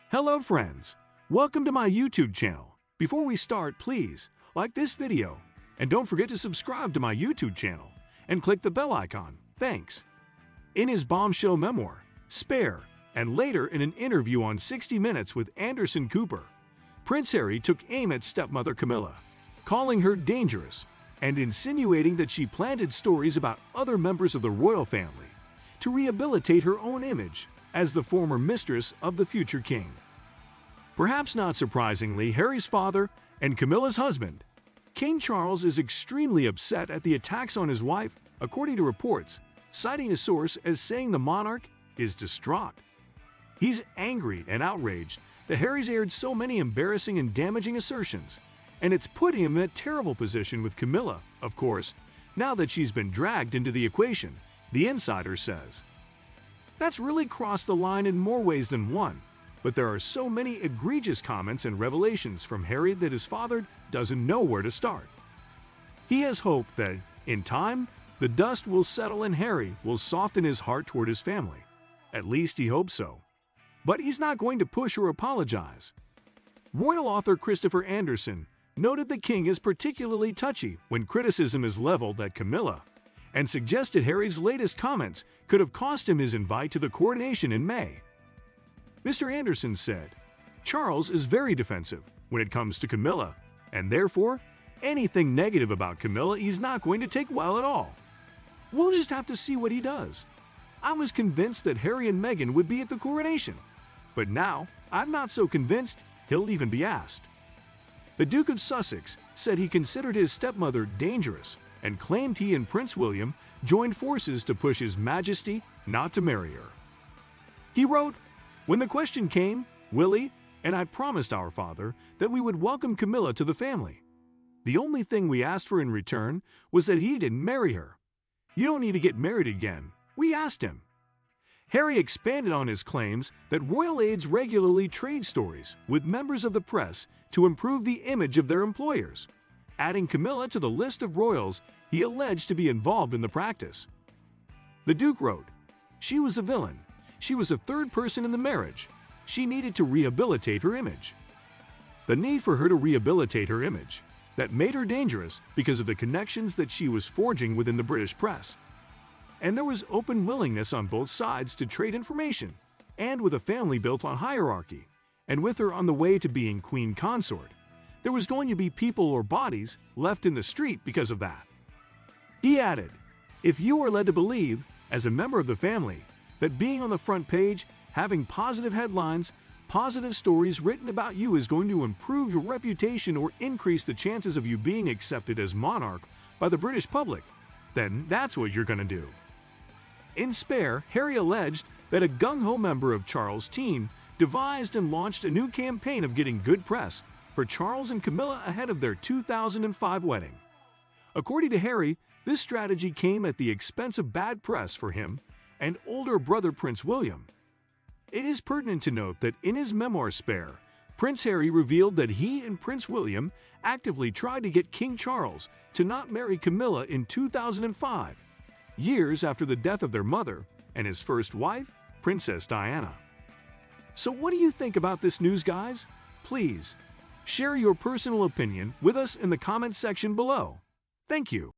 Hello friends, welcome to my YouTube channel. Before we start, please like this video and don't forget to subscribe to my YouTube channel and click the bell icon. Thanks. In his bombshell memoir, Spare, and later in an interview on 60 Minutes with Anderson Cooper, Prince Harry took aim at stepmother Camilla, calling her dangerous and insinuating that she planted stories about other members of the royal family to rehabilitate her own image as the former mistress of the future king. Perhaps not surprisingly, Harry's father and Camilla's husband, King Charles, is extremely upset at the attacks on his wife, according to reports, citing a source as saying the monarch is distraught. He's angry and outraged that Harry's aired so many embarrassing and damaging assertions, and it's putting him in a terrible position with Camilla, of course, now that she's been dragged into the equation, the insider says. That's really crossed the line in more ways than one, but there are so many egregious comments and revelations from Harry that his father doesn't know where to start. He has hope that, in time, the dust will settle and Harry will soften his heart toward his family. At least he hopes so. But he's not going to push or apologize. Royal author Christopher Anderson noted the king is particularly touchy when criticism is leveled at Camilla, and suggested Harry's latest comments could have cost him his invite to the coronation in May. Mr. Anderson said, "Charles is very defensive when it comes to Camilla, and therefore, anything negative about Camilla he's not going to take well at all. We'll just have to see what he does. I was convinced that Harry and Meghan would be at the coronation, but now I'm not so convinced he'll even be asked." The Duke of Sussex said he considered his stepmother dangerous and claimed he and Prince William joined forces to push His Majesty not to marry her. He wrote, "When the question came, Willie and I promised our father that we would welcome Camilla to the family. The only thing we asked for in return was that he didn't marry her. You don't need to get married again, we asked him." Harry expanded on his claims that royal aides regularly trade stories with members of the press to improve the image of their employers, adding Camilla to the list of royals he alleged to be involved in the practice. The Duke wrote, "She was a villain. She was a third person in the marriage. She needed to rehabilitate her image." The need for her to rehabilitate her image that made her dangerous because of the connections that she was forging within the British press. And there was open willingness on both sides to trade information, and with a family built on hierarchy, and with her on the way to being queen consort, there was going to be people or bodies left in the street because of that. He added, "If you are led to believe, as a member of the family, that being on the front page, having positive headlines, positive stories written about you is going to improve your reputation or increase the chances of you being accepted as monarch by the British public, then that's what you're going to do." In Spare, Harry alleged that a gung-ho member of Charles' team devised and launched a new campaign of getting good press for Charles and Camilla ahead of their 2005 wedding. According to Harry, this strategy came at the expense of bad press for him and older brother Prince William. It is pertinent to note that in his memoir Spare, Prince Harry revealed that he and Prince William actively tried to get King Charles to not marry Camilla in 2005, years after the death of their mother and his first wife, Princess Diana. So what do you think about this news, guys? Please share your personal opinion with us in the comments section below. Thank you.